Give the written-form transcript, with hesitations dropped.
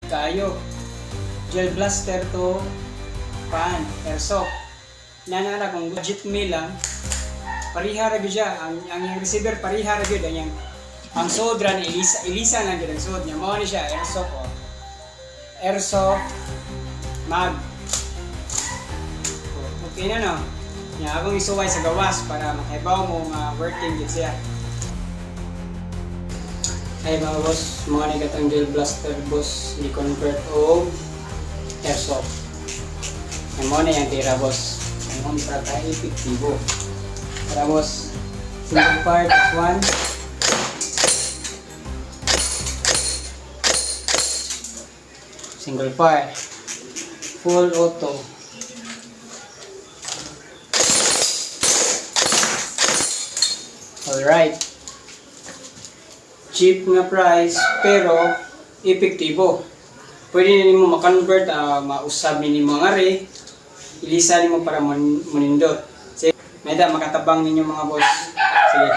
kayo. Gel blaster to pan, airsoft. Nanara kung budget me lang, pariha ra gyud siya. Ang receiver pariha ra gyud ang sod ra ni Elisa lang gyud ang sod niya. Mao ni siya airsoft oh. Airsoft mag. Okay na no. Nya akong isuway sa gawas para makahibaw mo nga working gyud siya. Ay mga boss, mga negatang gel blaster boss, i-convert o airsoft. Ang mo na yung tira boss. Ang mo para tayo epektibo. Para boss, single part is one. Single part. Full auto. Alright. Cheap nga price pero epektibo. Pwede nimo ma-convert, mausab nimo nga re. Ilisa nimo para manindot. Sige, may da makatabang ninyo mga boss. Sige.